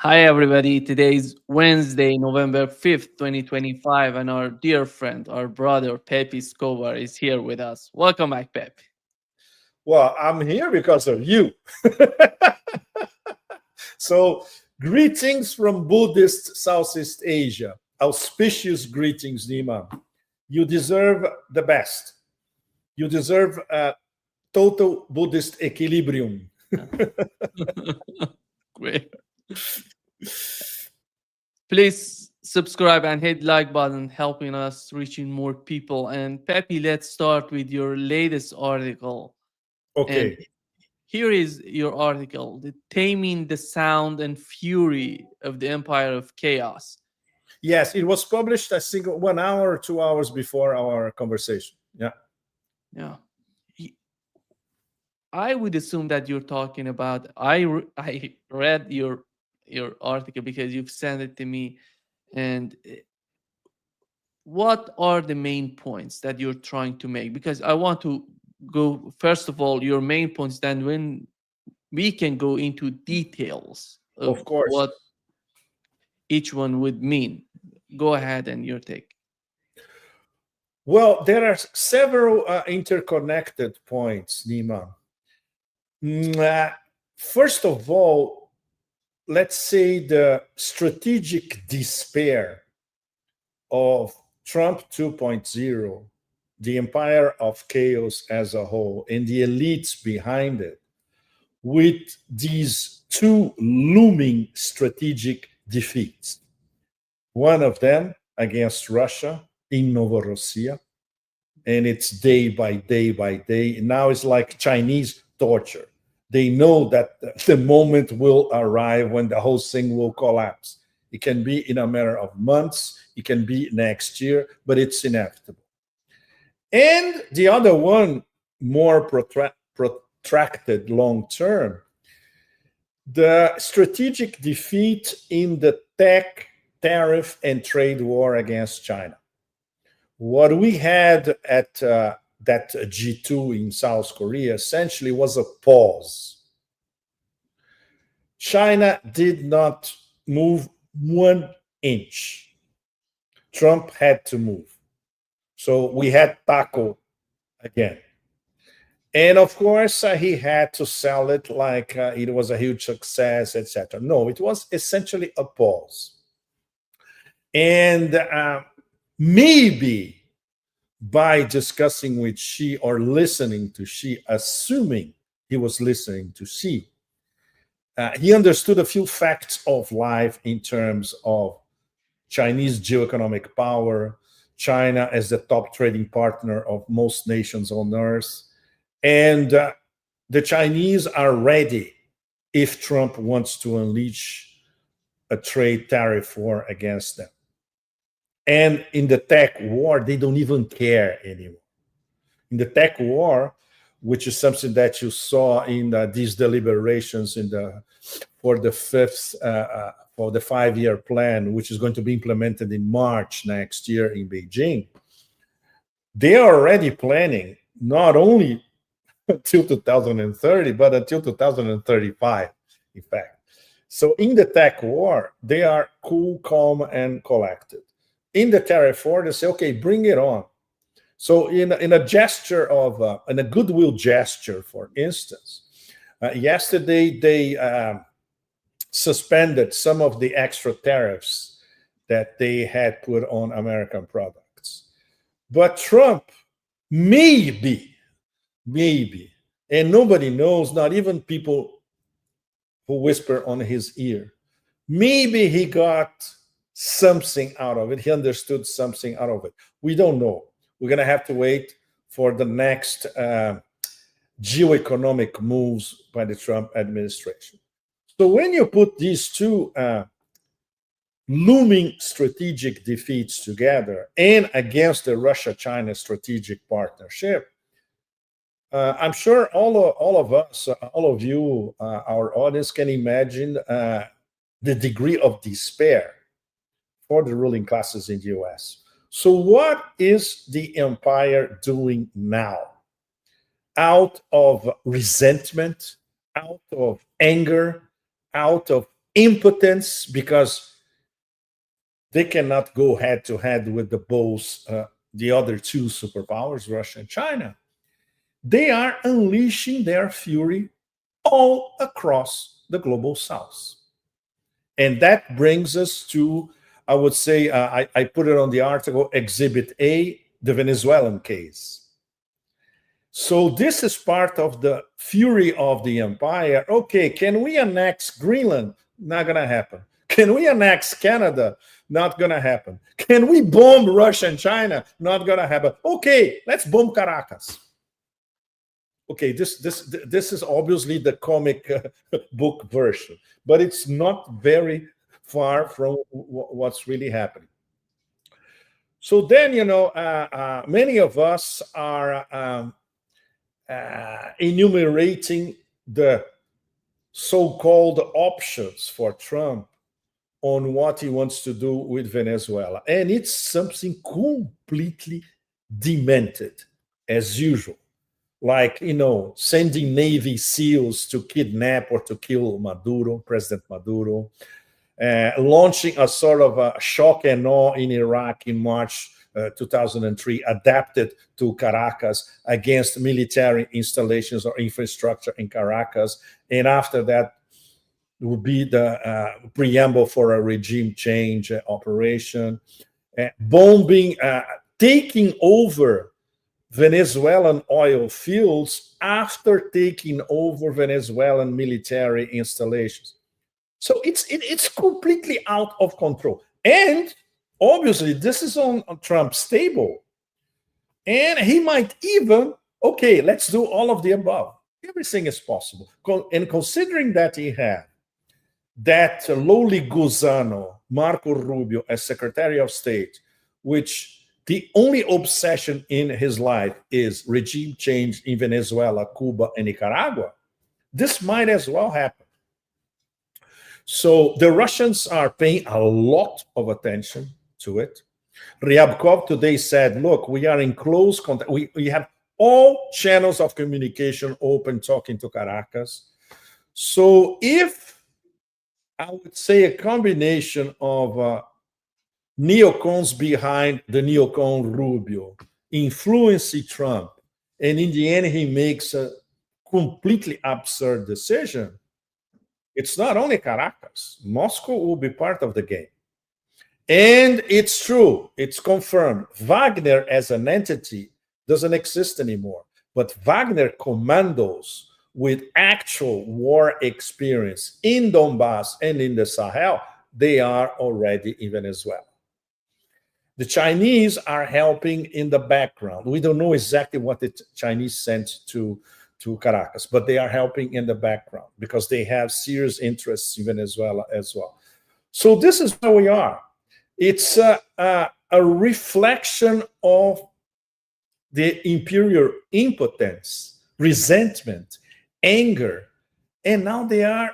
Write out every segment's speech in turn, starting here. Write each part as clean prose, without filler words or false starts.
Hi, everybody. Today's Wednesday, November 5th, 2025, and our dear friend, our brother, Pepe Escobar, is here with us. Welcome back, Pepe. Well, I'm here because of you. So, greetings from Buddhist Southeast Asia. Auspicious greetings, Nima. You deserve the best. You deserve a total Buddhist equilibrium. Great. Please subscribe and hit like button, helping us reaching more people. And Pepe, let's start with your latest article. And Okay. here is your article, The Taming the Sound and Fury of the Empire of Chaos. Yes, it was published, I think, 1 hour or 2 hours before our conversation. Yeah. Yeah. He- I would assume that you're talking about. I read your article because you've sent it to me, and what are the main points that you're trying to make? Because I want to go first of all your main points, then when we can go into details of Of course. what each one would mean. Go ahead and your take. Well, there are several interconnected points, Nima. First of all, let's say the strategic despair of Trump 2.0, the empire of chaos as a whole, and the elites behind it, with these two looming strategic defeats. One of them against Russia in Novorossiya, and it's day by day by day. Now it's like Chinese torture. They know that the moment will arrive when the whole thing will collapse. It can be in a matter of months, it can be next year, but it's inevitable. And the other one, more protracted long term, the strategic defeat in the tech, tariff, and trade war against China. What we had at that G2 in South Korea essentially was a pause. China did not move 1 inch. Trump had to move. So we had taco again. And of course, he had to sell it like it was a huge success, etc. No, it was essentially a pause. And maybe by discussing with Xi or listening to Xi, assuming he was listening to Xi, he understood a few facts of life in terms of Chinese geoeconomic power, China as the top trading partner of most nations on earth. And the Chinese are ready if Trump wants to unleash a trade tariff war against them. And in the tech war, they don't even care anymore. In the tech war, which is something that you saw in these deliberations for the 5-year plan, which is going to be implemented in March next year in Beijing, they are already planning not only until 2030, but until 2035, in fact. So in the tech war, they are cool, calm, and collected. In the tariff war, they say, okay, bring it on. So in a gesture of, in a goodwill gesture, for instance, yesterday they suspended some of the extra tariffs that they had put on American products. But Trump maybe, and nobody knows, not even people who whisper on his ear, maybe he got something out of it. He understood something out of it. We don't know. We're going to have to wait for the next geoeconomic moves by the Trump administration. So when you put these two looming strategic defeats together and against the Russia-China strategic partnership, I'm sure all of us, all of you, our audience can imagine the degree of despair for the ruling classes in the US. So what is the empire doing now? Out of resentment, out of anger, out of impotence because they cannot go head to head with the other two superpowers, Russia and China. They are unleashing their fury all across the global south. And that brings us to, I would say, I put it on the article, Exhibit A, the Venezuelan case. So this is part of the fury of the empire. Okay, can we annex Greenland? Not going to happen. Can we annex Canada? Not going to happen. Can we bomb Russia and China? Not going to happen. Okay, let's bomb Caracas. Okay, this is obviously the comic book version, but it's not very far from what's really happening. So then, many of us are enumerating the so-called options for Trump on what he wants to do with Venezuela. And it's something completely demented, as usual. Like, sending Navy SEALs to kidnap or to kill Maduro, President Maduro, launching a sort of a shock and awe in Iraq in March 2003, adapted to Caracas against military installations or infrastructure in Caracas. And after that would be the preamble for a regime change operation, bombing, taking over Venezuelan oil fields after taking over Venezuelan military installations. So it's completely out of control. And obviously, this is on Trump's table. And he might even, okay, let's do all of the above. Everything is possible. And considering that he had that lowly gusano, Marco Rubio, as Secretary of State, which the only obsession in his life is regime change in Venezuela, Cuba, and Nicaragua, this might as well happen. So the Russians are paying a lot of attention to it. Ryabkov today said, look, we are in close contact. We have all channels of communication open, talking to Caracas. So if, I would say, a combination of neocons behind the neocon Rubio influencing Trump, and in the end he makes a completely absurd decision, it's not only Caracas. Moscow will be part of the game. And it's true, it's confirmed. Wagner as an entity doesn't exist anymore. But Wagner commandos with actual war experience in Donbass and in the Sahel, they are already in Venezuela. The Chinese are helping in the background. We don't know exactly what the Chinese sent to Caracas, but they are helping in the background because they have serious interests in Venezuela as well. So this is where we are. It's a reflection of the imperial impotence, resentment, anger, and now they are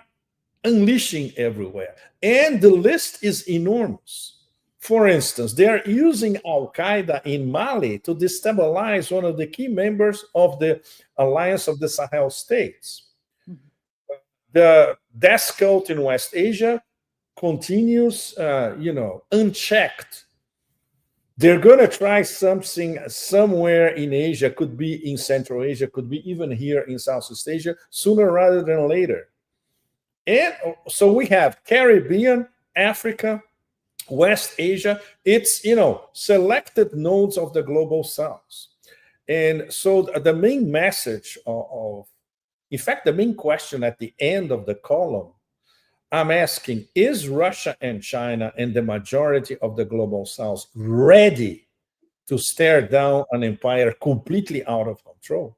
unleashing everywhere. And the list is enormous. For instance, they are using Al-Qaeda in Mali to destabilize one of the key members of the Alliance of the Sahel States. The death cult in West Asia continues, unchecked. They're going to try something somewhere in Asia, could be in Central Asia, could be even here in Southeast Asia, sooner rather than later. And so we have Caribbean, Africa, West Asia. It's, selected nodes of the global south. And so the main message in fact, the main question at the end of the column, I'm asking, is Russia and China and the majority of the global south ready to stare down an empire completely out of control?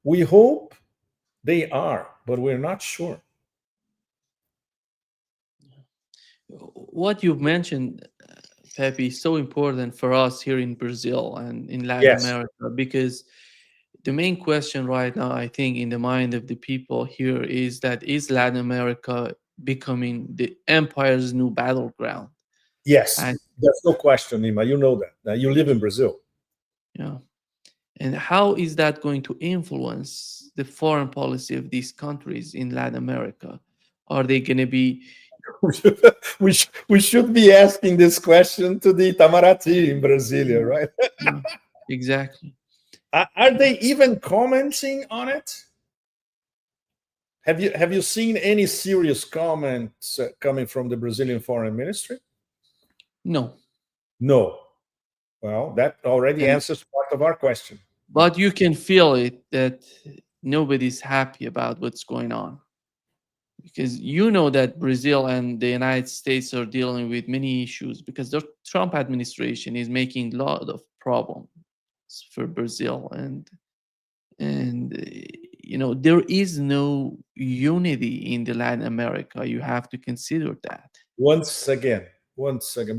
We hope they are, but we're not sure. What you've mentioned, Pepe, is so important for us here in Brazil and in Latin Yes. America, because the main question right now, I think, in the mind of the people here is that, is Latin America becoming the empire's new battleground? Yes, And there's no question, Nima. You know that. Now, you live in Brazil. yeah, and how is that going to influence the foreign policy of these countries in Latin America? Are they going to be, We should be asking this question to the Itamaraty in Brasilia, Mm, right? mm, exactly. Are they even commenting on it? Have you seen any serious comments coming from the Brazilian Foreign Ministry? No. No. Well, that already And answers part of our question. but you can feel it that nobody's happy about what's going on, because you know that Brazil and the United States are dealing with many issues, because the Trump administration is making a lot of problems for Brazil, and there is no unity in the Latin America. You have to consider that. Once again, once again,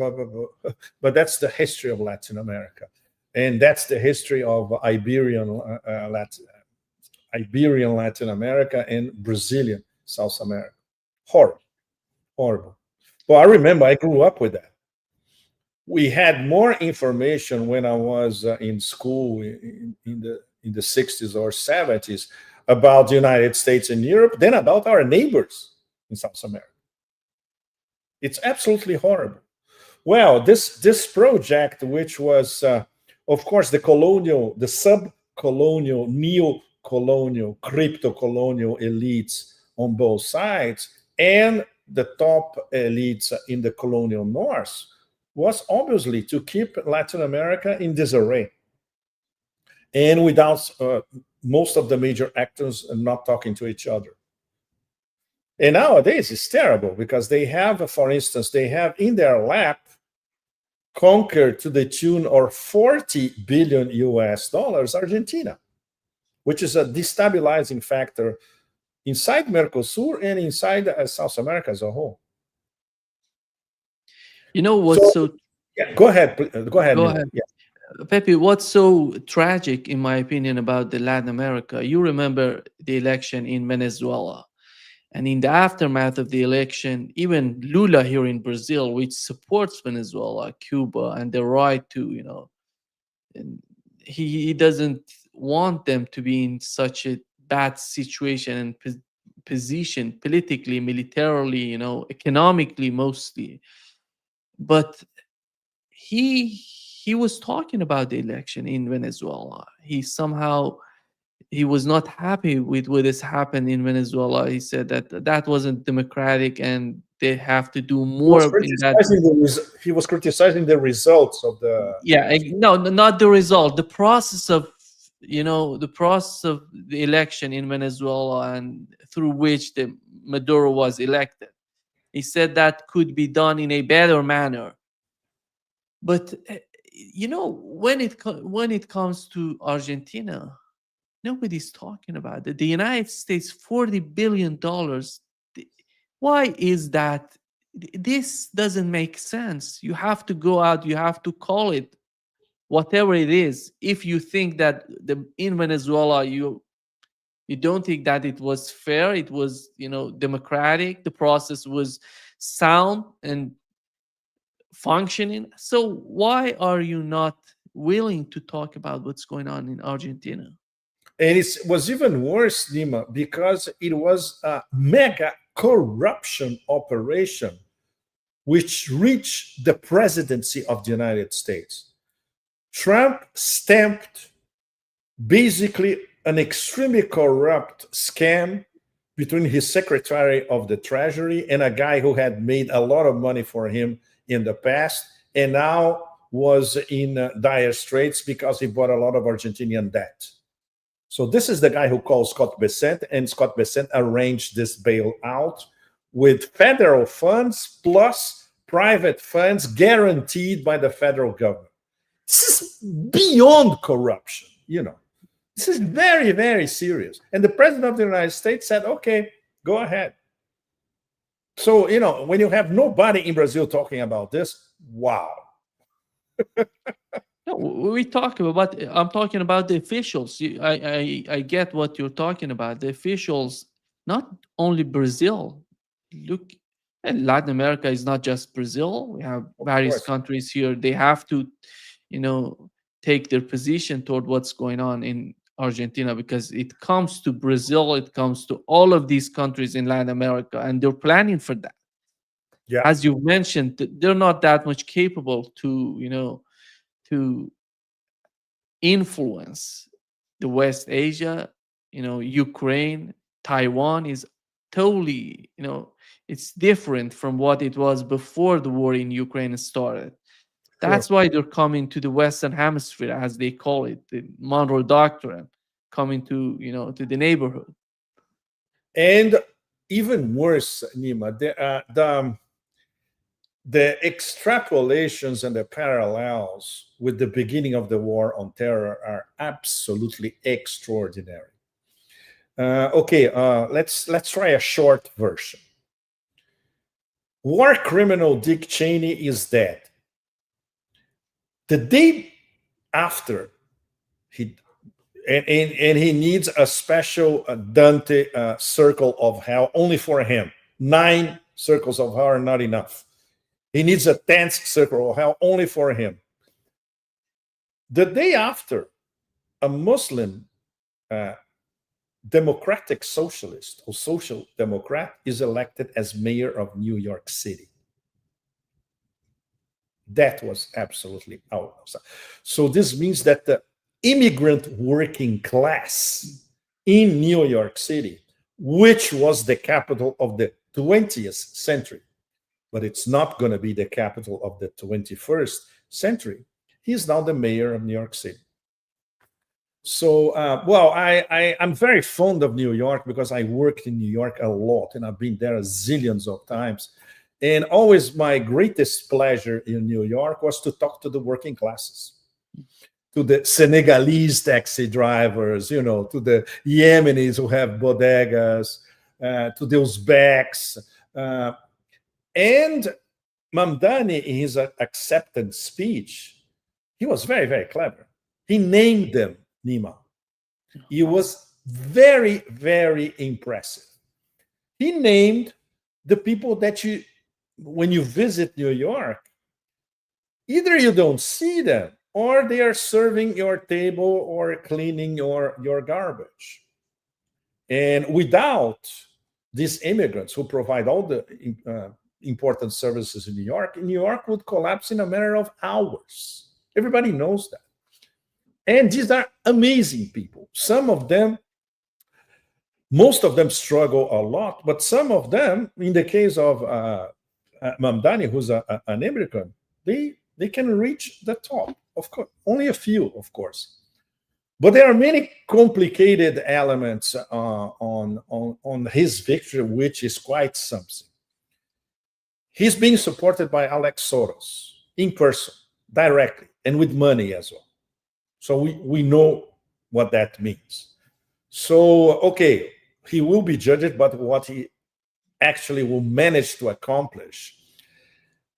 but that's the history of Latin America, and that's the history of Iberian Latin America and Brazilian South America. Horrible, horrible. Well, I remember I grew up with that. We had more information when I was in school in the 60s or 70s about the United States and Europe than about our neighbors in South America. It's absolutely horrible. Well, this project, which was, of course, the sub-colonial, neo-colonial, crypto-colonial elites on both sides, and the top elites in the colonial north, was obviously to keep Latin America in disarray and without most of the major actors not talking to each other. And nowadays it's terrible because they have, for instance, they have in their lap conquered to the tune of 40 billion US dollars Argentina, which is a destabilizing factor inside Mercosur and inside South America as a whole. You know what's So, so yeah, go ahead. Go ahead, Go Nima. ahead. Yeah. Pepe, what's so tragic, in my opinion, about the Latin America? You remember the election in Venezuela, and in the aftermath of the election, even Lula here in Brazil, which supports Venezuela, Cuba, and the right to, and he doesn't want them to be in such a bad situation and position politically, militarily, economically mostly. But he was talking about the election in Venezuela. He was not happy with what has happened in Venezuela. He said that that wasn't democratic and they have to do more in that. He was criticizing the results of the Yeah, no, not the result, the process of, the process of the election in Venezuela, and through which the Maduro was elected. He said that could be done in a better manner. But when it comes to Argentina, nobody's talking about it. The United States, $40 billion. Why is that? This doesn't make sense. You have to go out. You have to call it whatever it is. If you think that in Venezuela you don't think that it was fair, it was democratic, the process was sound and functioning. So why are you not willing to talk about what's going on in Argentina? and it was even worse, Nima, because it was a mega corruption operation which reached the presidency of the United States. Trump stamped basically an extremely corrupt scam between his secretary of the treasury and a guy who had made a lot of money for him in the past and now was in dire straits because he bought a lot of Argentinian debt. So this is the guy who called Scott Bessent, and Scott Bessent arranged this bailout with federal funds plus private funds guaranteed by the federal government. This is beyond corruption. This is very, very serious. And the president of the United States said, okay, go ahead. So, when you have nobody in Brazil talking about this, wow. No, we talk about. I'm talking about the officials. I get what you're talking about. The officials, not only Brazil. Look, and Latin America is not just Brazil. We have Of various course. countries here. They have to, you know, take their position toward what's going on in Argentina, because it comes to Brazil, it comes to all of these countries in Latin America, and they're planning for that. Yeah, As you mentioned, they're not that much capable to, to influence the West Asia. Ukraine, Taiwan is totally, it's different from what it was before the war in Ukraine started. sure. That's why they're coming to the Western Hemisphere, as they call it, the Monroe Doctrine, coming to, to the neighborhood. And even worse, Nima, the extrapolations and the parallels with the beginning of the war on terror are absolutely extraordinary. Okay, let's try a short version. War criminal Dick Cheney is dead. The day after, he and he needs a special Dante circle of hell only for him. 9 circles of hell are not enough. He needs a 10th circle of hell only for him. The day after, a Muslim democratic socialist or social democrat is elected as mayor of New York City. That was absolutely out. So this means that the immigrant working class in New York City, which was the capital of the 20th century, but it's not going to be the capital of the 21st century, he's now the mayor of New York City. So, well, I'm very fond of New York because I worked in New York a lot and I've been there zillions of times. And always my greatest pleasure in New York was to talk to the working classes, to the Senegalese taxi drivers, to the Yemenis who have bodegas, to the Uzbeks. And Mamdani, in his acceptance speech, he was very, very clever. He named them, Nima. He was very, very impressive. He named the people that when you visit New York, either you don't see them or they are serving your table or cleaning your garbage. And without these immigrants who provide all the important services in New York would collapse in a matter of hours. Everybody knows that. And these are amazing people. Some of them, most of them struggle a lot, but some of them, in the case of Mamdani, who's an immigrant, they can reach the top, of course. Only a few, of course. But there are many complicated elements on his victory, which is quite something. He's being supported by Alex Soros in person, directly, and with money as well. So we know what that means. So, okay, he will be judged, but what he actually will manage to accomplish.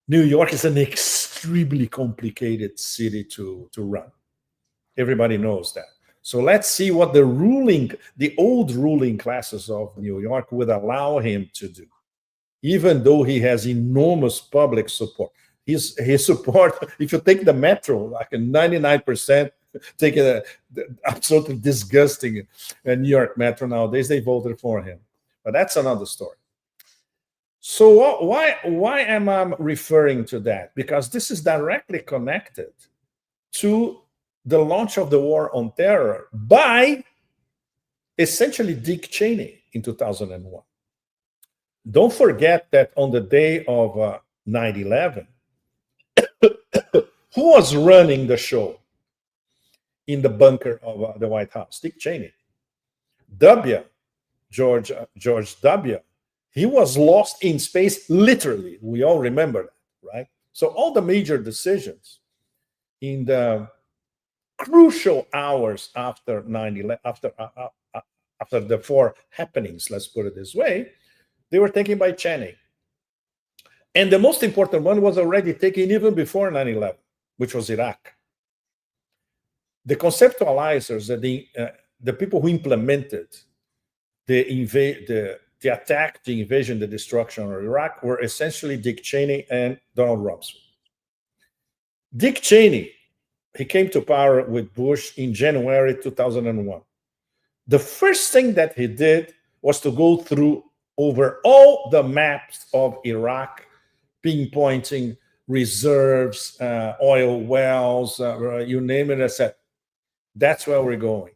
New York is an extremely complicated city to run. Everybody knows that. So let's see what the old ruling classes of New York would allow him to do, even though he has enormous public support. His support, if you take the metro, like a 99%, take a absolutely disgusting New York metro nowadays, they voted for him. But that's another story. So why am I referring to that? Because this is directly connected to the launch of the war on terror by essentially Dick Cheney in 2001. Don't forget that on the day of 9/11, who was running the show in the bunker of the White House? Dick Cheney. George W. He was lost in space, literally. We all remember that, right? So all the major decisions in the crucial hours after 9/11, after the 4 happenings, let's put it this way, they were taken by Cheney. And the most important one was already taken even before 9/11, which was Iraq. The conceptualizers, the people who implemented the attack, the invasion, the destruction of Iraq were essentially Dick Cheney and Donald Rumsfeld. Dick Cheney, he came to power with Bush in January 2001. The first thing that he did was to go through over all the maps of Iraq pinpointing reserves, oil wells, you name it. I said, that's where we're going.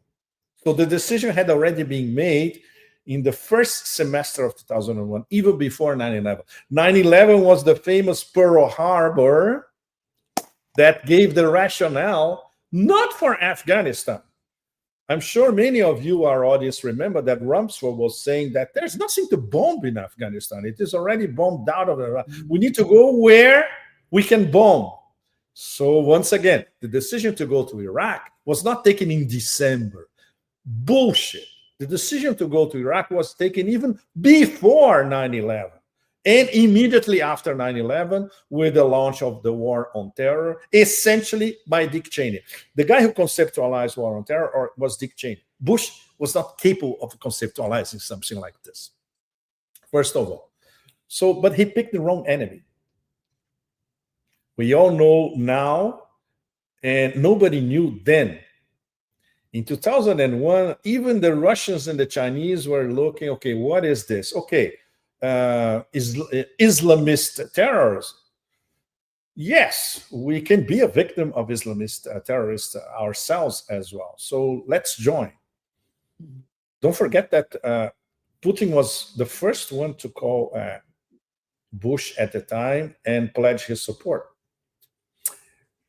So the decision had already been made in the first semester of 2001, even before 9/11. 9/11 was the famous Pearl Harbor that gave the rationale, not for Afghanistan. I'm sure many of you, our audience, remember that Rumsfeld was saying that there's nothing to bomb in Afghanistan. It is already bombed out of Iraq. We need to go where we can bomb. So once again, the decision to go to Iraq was not taken in December. Bullshit. The decision to go to Iraq was taken even before 9/11 and immediately after 9/11 with the launch of the war on terror, essentially by Dick Cheney. The guy who conceptualized war on terror was Dick Cheney. Bush was not capable of conceptualizing something like this, first of all. So, but he picked the wrong enemy. We all know now, and nobody knew then. In 2001, even the Russians and the Chinese were looking, okay, what is this? Okay, Islamist terrorism. Yes, we can be a victim of Islamist terrorists ourselves as well. So let's join. Don't forget that Putin was the first one to call Bush at the time and pledge his support.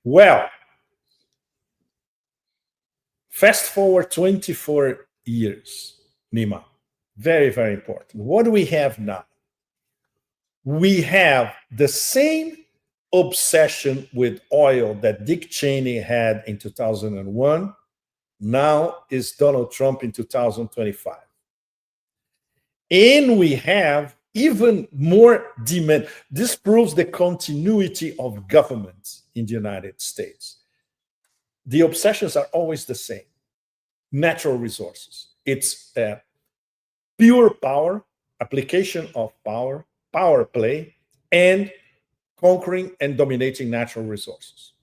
Well, fast forward 24 years, Nima. Very, very important. What do we have now? We have the same obsession with oil that Dick Cheney had in 2001. Now is Donald Trump in 2025. And we have even more demand. This proves the continuity of government in the United States. The obsessions are always the same. Natural resources. It's pure power, application of power, power play, and conquering and dominating natural resources.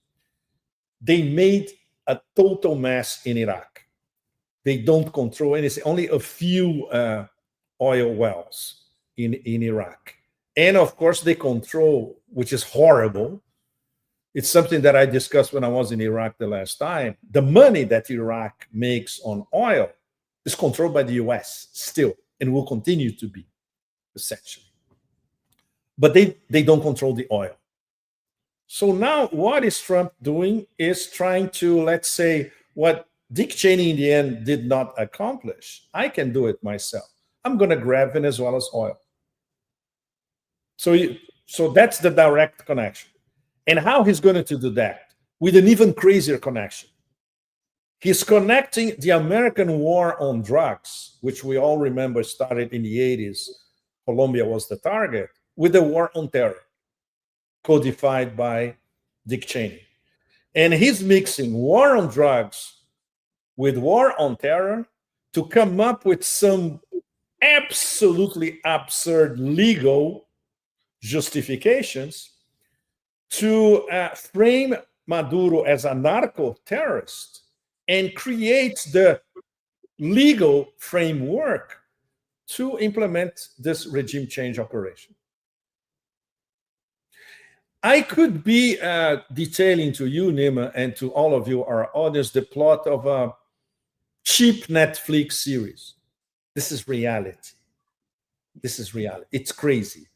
They made a total mess in Iraq. They don't control anything, only a few oil wells in Iraq. And of course, they control, which is horrible. It's something that I discussed when I was in Iraq the last time. The money that Iraq makes on oil is controlled by the US still, and will continue to be, essentially. But they don't control the oil. So now what is Trump doing is trying to, let's say, what Dick Cheney in the end did not accomplish. I can do it myself. I'm going to grab Venezuela's oil. So that's the direct connection. And how he's going to do that? With an even crazier connection. He's connecting the American war on drugs, which we all remember started in the 80s. Colombia was the target, with the war on terror, codified by Dick Cheney. And he's mixing war on drugs with war on terror to come up with some absolutely absurd legal justifications to frame Maduro as a narco-terrorist and create the legal framework to implement this regime change operation. I could be detailing to you, Nima, and to all of you, our audience, the plot of a cheap Netflix series. This is reality. This is reality. It's crazy.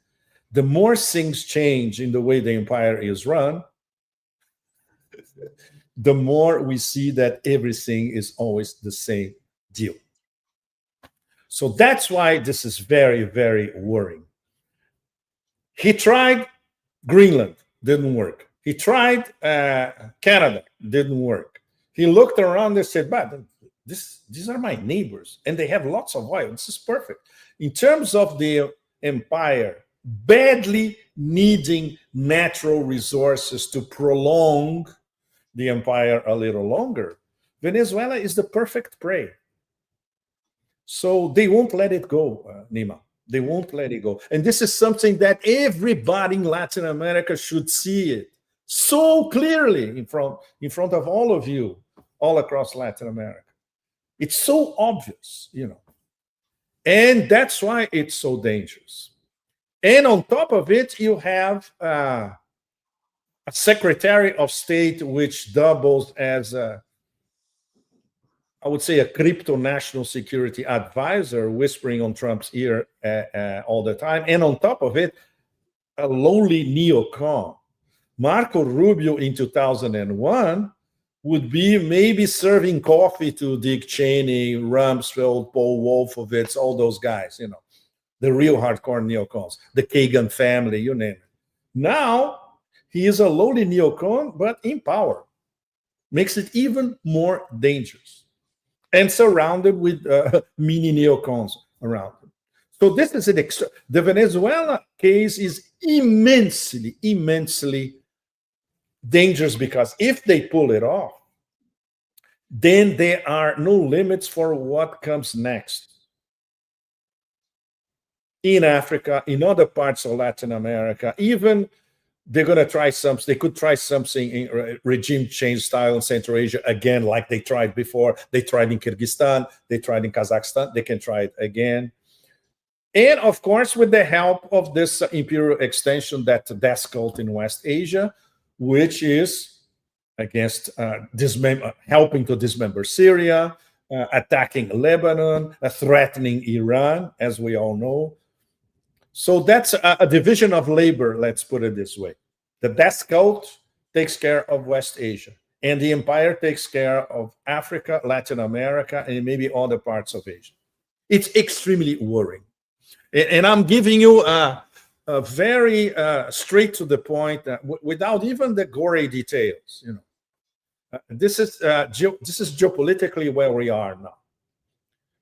The more things change in the way the empire is run, the more we see that everything is always the same deal. So that's why this is very, very worrying. He tried Greenland, didn't work. He tried Canada, didn't work. He looked around and said, but these are my neighbors, and they have lots of oil. This is perfect. In terms of the empire badly needing natural resources to prolong the empire a little longer, Venezuela is the perfect prey. So they won't let it go, Nima. They won't let it go. And this is something that everybody in Latin America should see it so clearly in front of all of you, all across Latin America. It's so obvious, you know. And that's why it's so dangerous. And on top of it, you have a Secretary of State, which doubles as I would say a crypto national security advisor, whispering on Trump's ear all the time. And on top of it, a lowly neocon. Marco Rubio in 2001 would be maybe serving coffee to Dick Cheney, Rumsfeld, Paul Wolfowitz, all those guys, you know, the real hardcore neocons, the Kagan family, you name it. Now he is a lowly neocon, but in power. Makes it even more dangerous. And surrounded with mini neocons around him. So this is the Venezuela case is immensely, immensely dangerous, because if they pull it off, then there are no limits for what comes next in Africa, in other parts of Latin America. Even they're going to try something. They could try something in regime change style in Central Asia again, like they tried before. They tried in Kyrgyzstan. They tried in Kazakhstan. They can try it again. And of course, with the help of this imperial extension, that death cult in West Asia, which is against helping to dismember Syria, attacking Lebanon, threatening Iran, as we all know. So that's a division of labor, let's put it this way. The death cult takes care of West Asia, and the empire takes care of Africa, Latin America, and maybe other parts of Asia. It's extremely worrying. And I'm giving you a very straight to the point, without even the gory details. You know, this is geopolitically where we are now.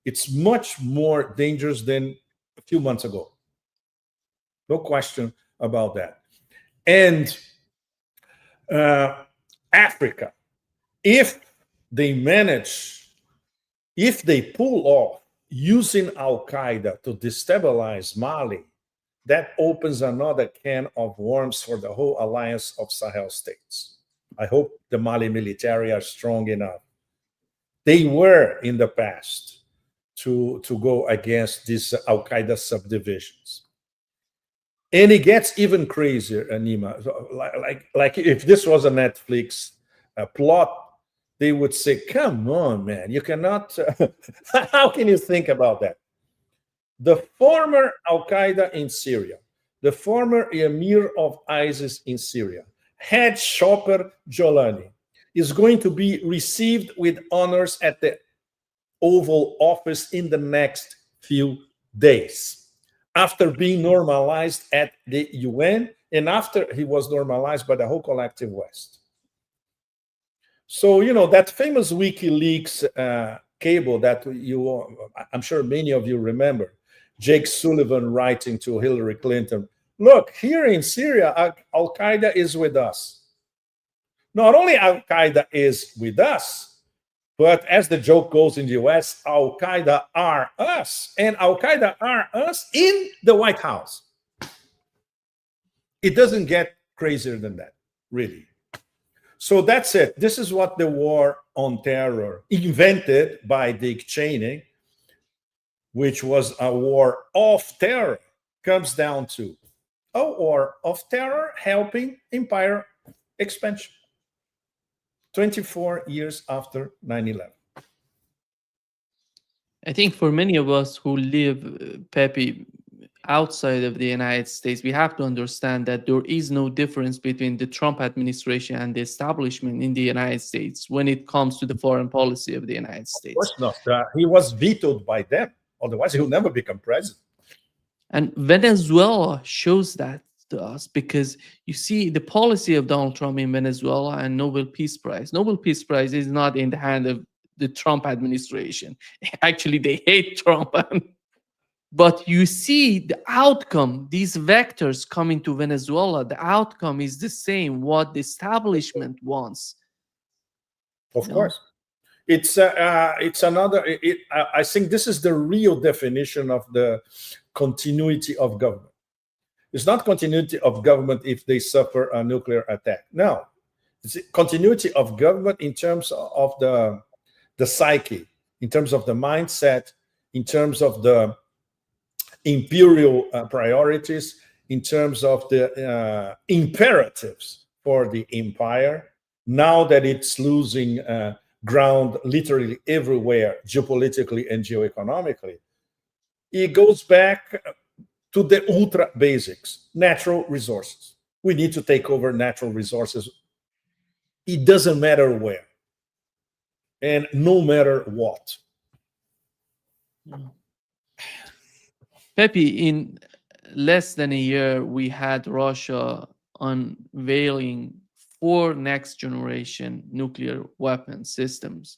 It's much more dangerous than a few months ago. No question about that. And Africa, if they pull off using Al-Qaeda to destabilize Mali, that opens another can of worms for the whole alliance of Sahel states. I hope the Mali military are strong enough. They were in the past to go against these Al-Qaeda subdivisions. And it gets even crazier, Anima. Like if this was a Netflix plot, they would say, come on, man, you cannot. How can you think about that? The former Al-Qaeda in Syria, the former emir of ISIS in Syria, head Chopper Jolani, is going to be received with honors at the Oval Office in the next few days, after being normalized at the UN and after he was normalized by the whole collective West. So, you know, that famous WikiLeaks cable that I'm sure many of you remember, Jake Sullivan writing to Hillary Clinton, look, here in Syria, Al-Qaeda is with us. Not only Al-Qaeda is with us, but as the joke goes in the US, Al-Qaeda are us. And Al-Qaeda are us in the White House. It doesn't get crazier than that, really. So that's it. This is what the war on terror, invented by Dick Cheney, which was a war of terror, comes down to. A war of terror helping empire expansion. 24 years after 9/11. I think for many of us who live, Pepe, outside of the United States, we have to understand that there is no difference between the Trump administration and the establishment in the United States when it comes to the foreign policy of the United States. Of course not. He was vetoed by them. Otherwise, he will never become president. And Venezuela shows that to us, because you see the policy of Donald Trump in Venezuela and Nobel Peace Prize. Nobel Peace Prize is not in the hand of the Trump administration. Actually, they hate Trump. But you see the outcome, these vectors coming to Venezuela, the outcome is the same, what the establishment wants. Of course. It's another, I think this is the real definition of the continuity of government. It's not continuity of government if they suffer a nuclear attack. No, it's continuity of government in terms of the psyche, in terms of the mindset, in terms of the imperial priorities, in terms of the imperatives for the empire, now that it's losing ground literally everywhere, geopolitically and geoeconomically, it goes back to the ultra basics, natural resources. We need to take over natural resources. It doesn't matter where and no matter what. Pepe, in less than a year, we had Russia unveiling 4 next generation nuclear weapon systems.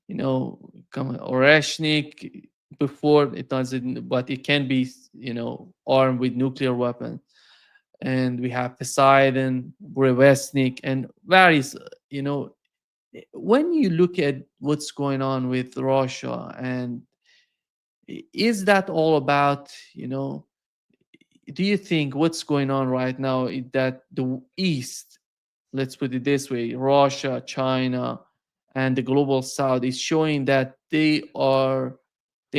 You know, Oreshnik, before it doesn't, but it can be, armed with nuclear weapons. And we have Poseidon, Brevesnik, and various, when you look at what's going on with Russia, and is that all about, do you think what's going on right now is that the East, let's put it this way, Russia, China, and the global South is showing that they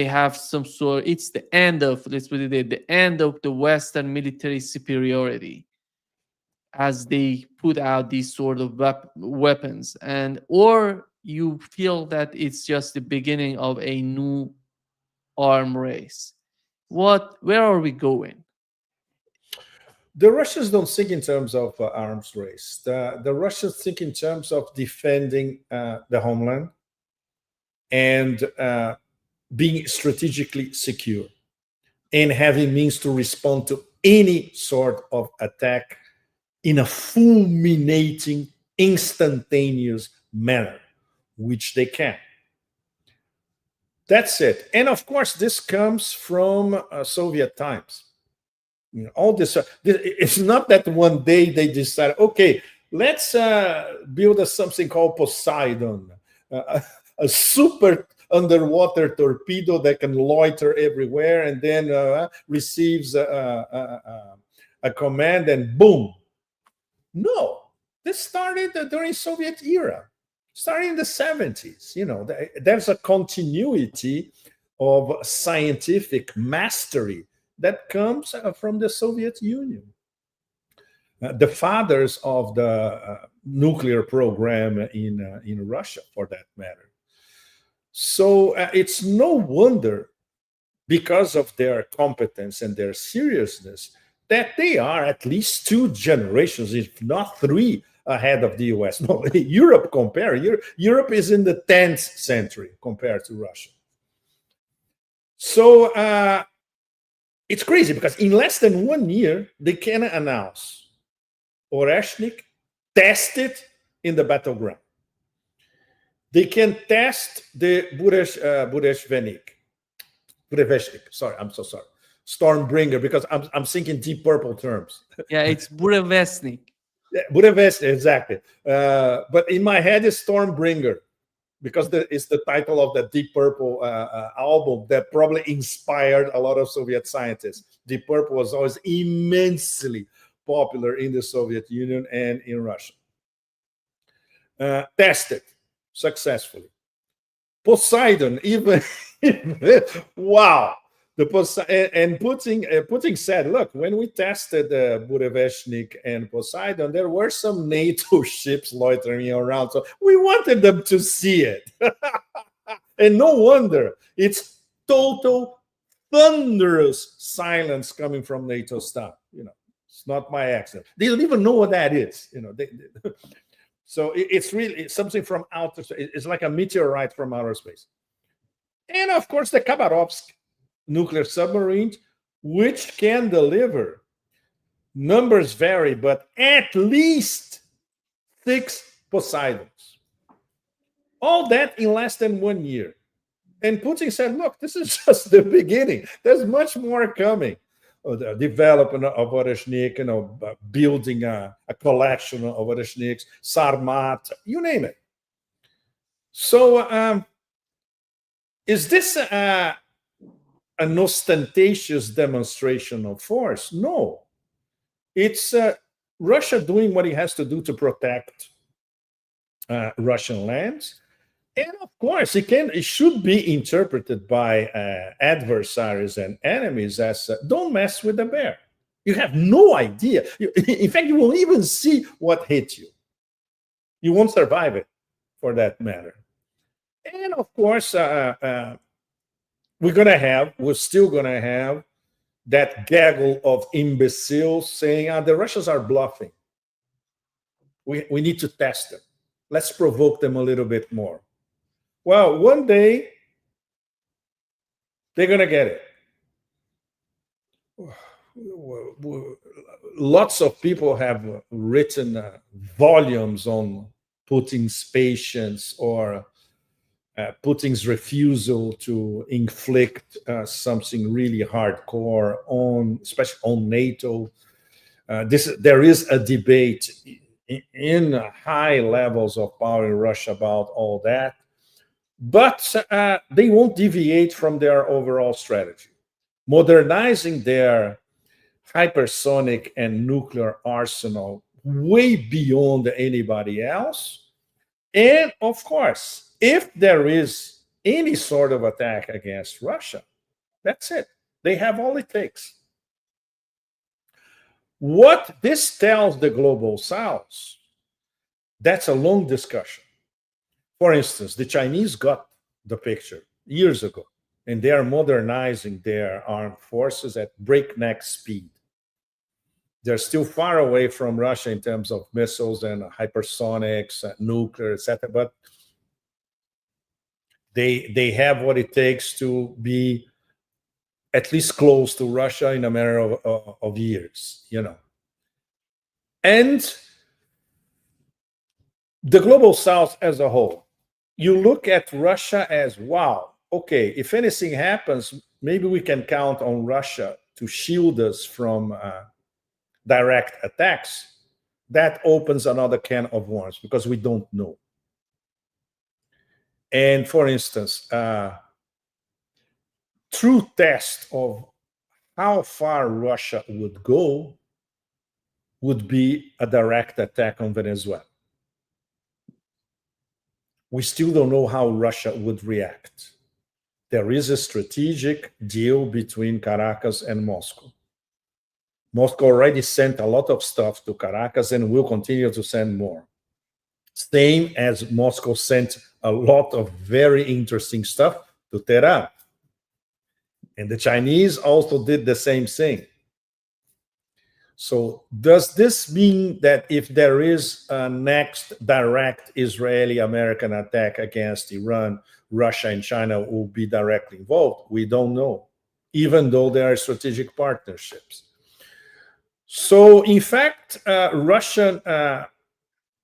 have some sort, it's the end of, let's put it there, the end of the Western military superiority as they put out these sort of weapons, and or you feel that it's just the beginning of a new arm race? Where are we going? The Russians don't think in terms of arms race. The Russians think in terms of defending the homeland and being strategically secure and having means to respond to any sort of attack in a fulminating, instantaneous manner, which they can. That's it. And of course, this comes from Soviet times. All this, it's not that one day they decided, okay, let's build something called Poseidon, a super underwater torpedo that can loiter everywhere and then receives a command and boom. No, this started during Soviet era, starting in the 70s. There's a continuity of scientific mastery that comes from the Soviet Union. The fathers of the nuclear program in Russia, for that matter. So it's no wonder, because of their competence and their seriousness, that they are at least 2 generations, if not 3, ahead of the US. No, Europe Europe is in the 10th century compared to Russia. So it's crazy because in less than 1 year, they can announce Oreshnik tested in the battleground. They can test the Burevestnik. Sorry, I'm so sorry. Stormbringer, because I'm thinking Deep Purple terms. Yeah, it's Burevestnik. Burevestnik, exactly. But in my head, it's Stormbringer, because it's the title of the Deep Purple album that probably inspired a lot of Soviet scientists. Deep Purple was always immensely popular in the Soviet Union and in Russia. Tested successfully. Poseidon, even wow. And Putin said, look, when we tested Burevestnik and Poseidon, there were some NATO ships loitering around. So we wanted them to see it. And no wonder it's total thunderous silence coming from NATO staff. It's not my accent. They don't even know what that is. So it's really something from outer space. It's like a meteorite from outer space. And of course, the Khabarovsk nuclear submarines, which can deliver, numbers vary, but at least 6 Poseidons. All that in less than 1 year. And Putin said, look, this is just the beginning. There's much more coming. The development of Oreshnik, building a collection of Oreshniks, Sarmat, you name it. So is this an ostentatious demonstration of force? No. It's Russia doing what it has to do to protect Russian lands. And of course, it should be interpreted by adversaries and enemies as don't mess with the bear. You have no idea. In fact, you won't even see what hit you. You won't survive it, for that matter. And of course, we're still gonna have that gaggle of imbeciles saying, the Russians are bluffing. We need to test them. Let's provoke them a little bit more. Well, one day they're gonna get it. Lots of people have written volumes on Putin's patience or Putin's refusal to inflict something really hardcore on, especially on NATO. There is a debate in high levels of power in Russia about all that, but they won't deviate from their overall strategy, modernizing their hypersonic and nuclear arsenal way beyond anybody else. And of course, if there is any sort of attack against Russia, that's it. They have all it takes. What this tells the global South, that's a long discussion. For instance, the Chinese got the picture years ago, and they are modernizing their armed forces at breakneck speed. They're still far away from Russia in terms of missiles and hypersonics, nuclear, etc. But they have what it takes to be at least close to Russia in a matter of years, And the global South as a whole, you look at Russia as, wow, okay, if anything happens, maybe we can count on Russia to shield us from direct attacks. That opens another can of worms because we don't know. And for instance, true test of how far Russia would go would be a direct attack on Venezuela. We still don't know how Russia would react. There is a strategic deal between Caracas and Moscow. Moscow already sent a lot of stuff to Caracas and will continue to send more. Same as Moscow sent a lot of very interesting stuff to Tehran. And the Chinese also did the same thing. So does this mean that if there is a next direct Israeli-American attack against Iran, Russia and China will be directly involved? We don't know, even though there are strategic partnerships. So in fact, Russia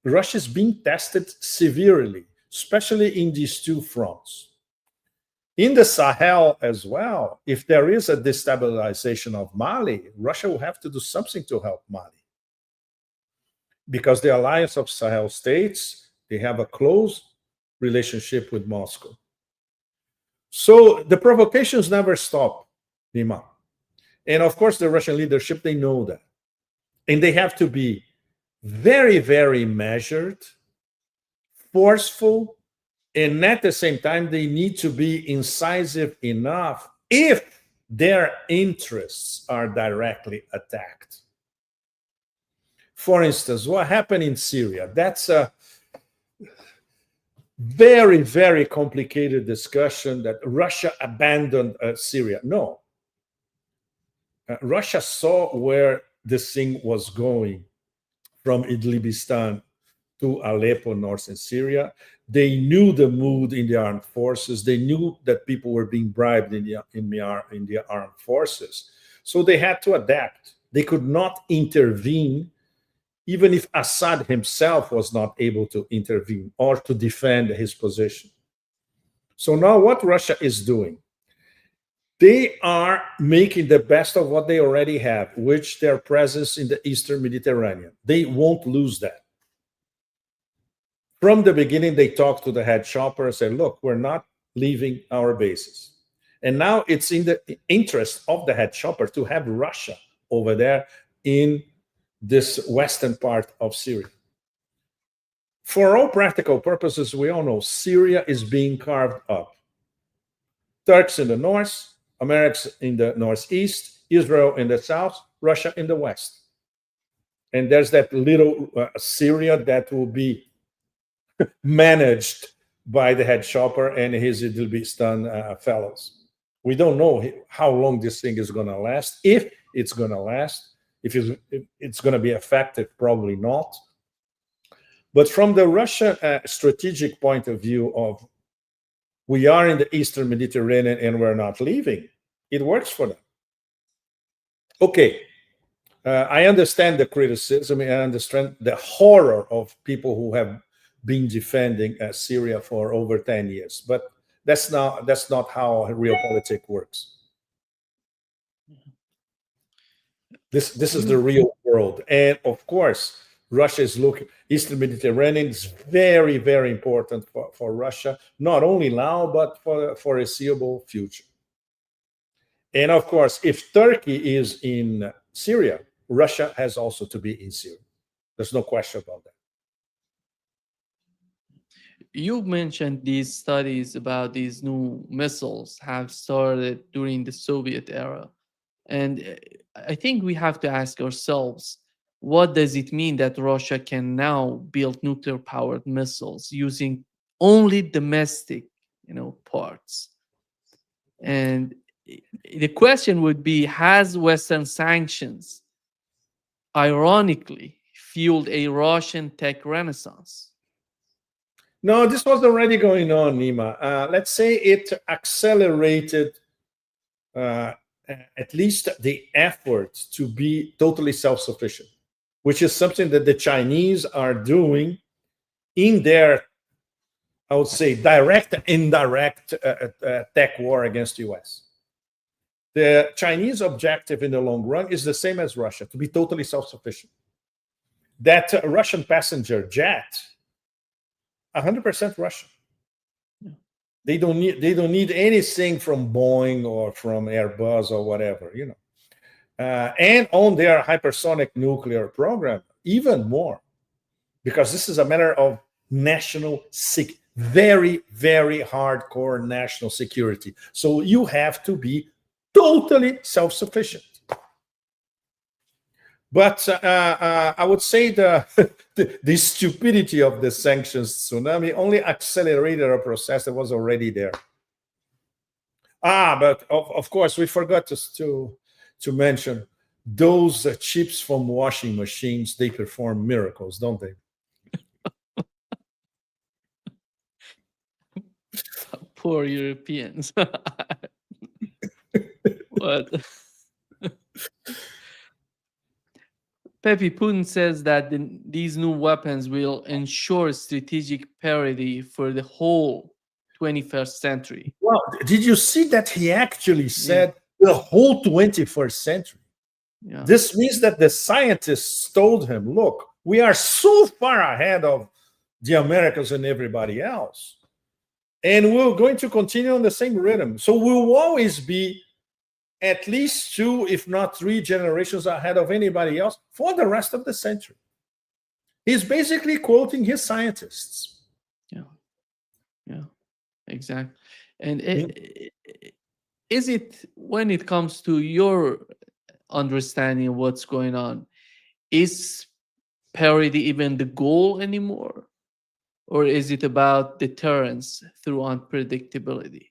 is being tested severely, especially in these two fronts. In the Sahel as well, if there is a destabilization of Mali, Russia will have to do something to help Mali. Because the alliance of Sahel states, they have a close relationship with Moscow. So the provocations never stop, Nima. And of course, the Russian leadership, they know that. And they have to be very, very measured, forceful, and at the same time, they need to be incisive enough if their interests are directly attacked. For instance, what happened in Syria? That's a very, very complicated discussion that Russia abandoned Syria. No. Russia saw where this thing was going from Idlibistan to Aleppo, northern Syria. They knew the mood in the armed forces. They knew that people were being bribed in the armed forces. So they had to adapt. They could not intervene, even if Assad himself was not able to intervene or to defend his position. So now what Russia is doing, they are making the best of what they already have, which their presence in the Eastern Mediterranean. They won't lose that. From the beginning, they talked to the head chopper and said, look, we're not leaving our bases. And now it's in the interest of the head chopper to have Russia over there in this western part of Syria. For all practical purposes, we all know Syria is being carved up. Turks in the north, Americans in the northeast, Israel in the south, Russia in the West. And there's that little Syria that will be managed by the head shopper and his Idlibistan fellows. We don't know how long this thing is going to last, if it's going to last, if it's going to be effective, probably not. But from the Russian strategic point of view of we are in the Eastern Mediterranean and we're not leaving, it works for them. Okay, I understand the criticism. I understand the horror of people who have been defending Syria for over 10 years, but that's not how realpolitik works. This is the real world, and of course, Russia is looking. Eastern Mediterranean is very, very important for Russia, not only now but for foreseeable future. And of course, if Turkey is in Syria, Russia has also to be in Syria. There's no question about that. You mentioned these studies about these new missiles have started during the Soviet era. And I think we have to ask ourselves, what does it mean that Russia can now build nuclear-powered missiles using only domestic, parts? And the question would be, has Western sanctions ironically fueled a Russian tech renaissance? No, this was already going on, Nima. Let's say it accelerated at least the effort to be totally self-sufficient, which is something that the Chinese are doing in their, I would say, direct and indirect tech war against the US. The Chinese objective in the long run is the same as Russia, to be totally self-sufficient. That Russian passenger jet, 100% Russian. They don't need anything from Boeing or from Airbus or whatever, and on their hypersonic nuclear program, even more, because this is a matter of very, very hardcore national security. So you have to be totally self-sufficient. But I would say the stupidity of the sanctions tsunami only accelerated a process that was already there. But of course, we forgot to mention those chips from washing machines. They perform miracles, don't they? Poor Europeans. What? Pepe, Putin says that these new weapons will ensure strategic parity for the whole 21st century. Well, did you see that he actually said the whole 21st century? Yeah. This means that the scientists told him, look, we are so far ahead of the Americans and everybody else, and we're going to continue on the same rhythm. So we'll always be at least 2, if not 3 generations ahead of anybody else for the rest of the century. He's basically quoting his scientists. Yeah, exactly. And is it, when it comes to your understanding of what's going on, is parity even the goal anymore? Or is it about deterrence through unpredictability?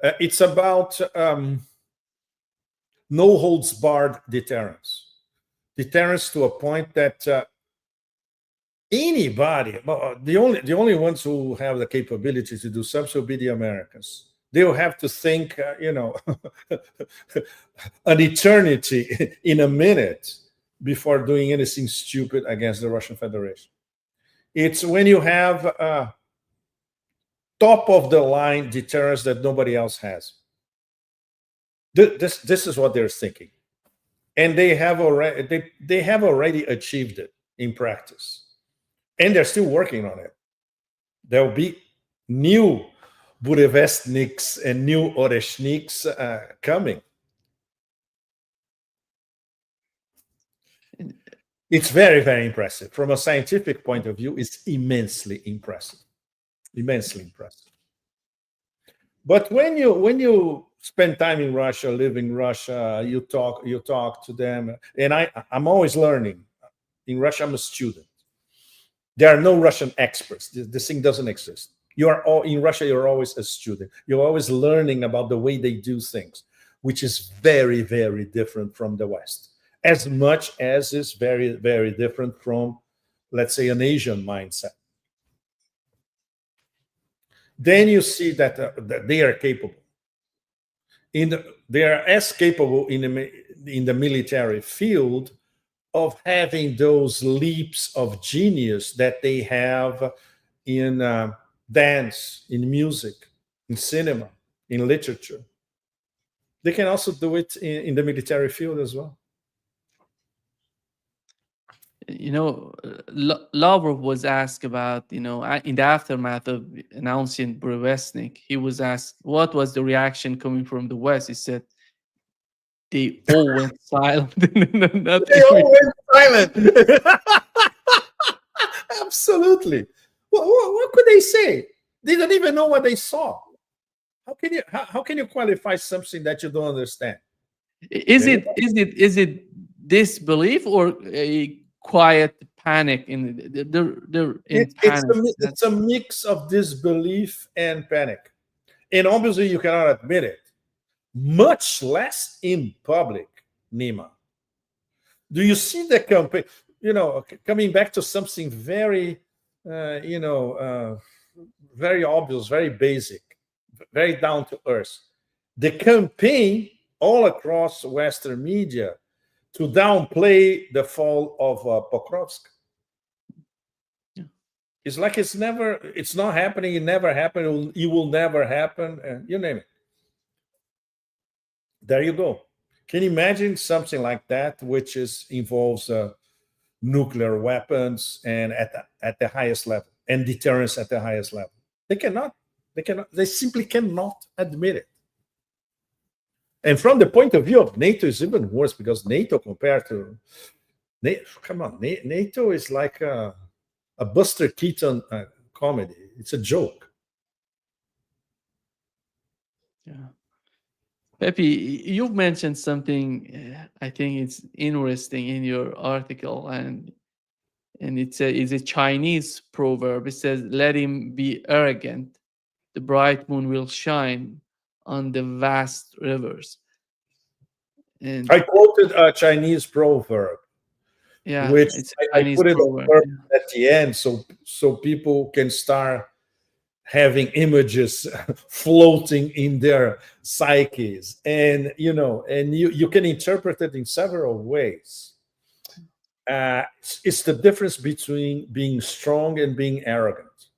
It's about no holds barred deterrence. Deterrence to a point that anybody, the only ones who have the capability to do something will be the Americans. They will have to think, an eternity in a minute before doing anything stupid against the Russian Federation. It's when you have top of the line deterrence that nobody else has. This is what they're thinking, and they have already achieved it in practice, and they're still working on it. There will be new Burevestniks and new Oreshniks coming. It's very, very impressive. From a scientific point of view, it's immensely impressive. Immensely impressive. But when you spend time in Russia, live in Russia. You talk to them, and I'm always learning. In Russia, I'm a student. There are no Russian experts. This thing doesn't exist. You are all in Russia. You're always a student. You're always learning about the way they do things, which is very, very different from the West, as much as it's very, very different from, let's say, an Asian mindset. Then you see that they are capable. They are as capable in the military field of having those leaps of genius that they have in dance, in music, in cinema, in literature. They can also do it in the military field as well. Lavrov was asked about, in the aftermath of announcing Brevesnik, he was asked what was the reaction coming from the West. He said they all went silent. They all went silent. Absolutely. What could they say? They don't even know what they saw. How can you qualify something that you don't understand? Is it disbelief or a quiet panic? They're in panic. It's a mix of disbelief and panic, and obviously you cannot admit it, much less in public. Nima, do you see the campaign? Coming back to something very, very obvious, very basic, very down to earth. The campaign all across Western media to downplay the fall of Pokrovsk. Yeah. It's like it's not happening. It never happened. It will never happen. And you name it. There you go. Can you imagine something like that, which involves nuclear weapons and at the highest level, and deterrence at the highest level? They cannot. They simply cannot admit it. And from the point of view of NATO, is even worse, because NATO compared to NATO is like a Buster Keaton comedy. It's a joke. Yeah. Pepe, you've mentioned something I think it's interesting in your article, and it's a Chinese proverb. It says, "Let him be arrogant, the bright moon will shine on the vast rivers." And I quoted a Chinese proverb, which I put it at the end so people can start having images floating in their psyches, and you can interpret it in several ways. It's the difference between being strong and being arrogant,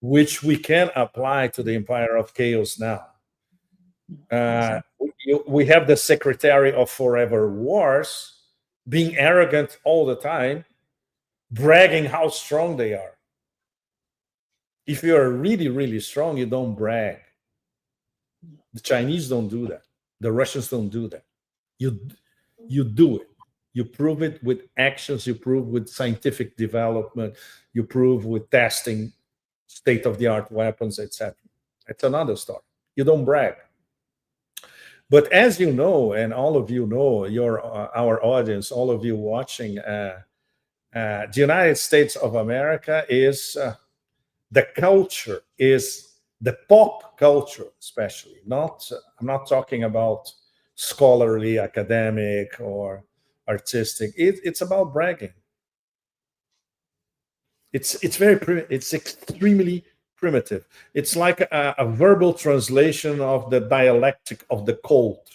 which we can apply to the Empire of Chaos now. We have the Secretary of Forever Wars being arrogant all the time, bragging how strong they are. If you are really, really strong, you don't brag. The Chinese don't do that. The Russians don't do that. You do it. You prove it with actions. You prove with scientific development. You prove with testing state-of-the-art weapons, etc. It's another story. You don't brag. But as you know, and all of you know, our audience, all of you watching, the United States of America is the culture, is the pop culture, especially. I'm not talking about scholarly, academic, or artistic. It's about bragging. It's extremely primitive. It's like a verbal translation of the dialectic of the Colt.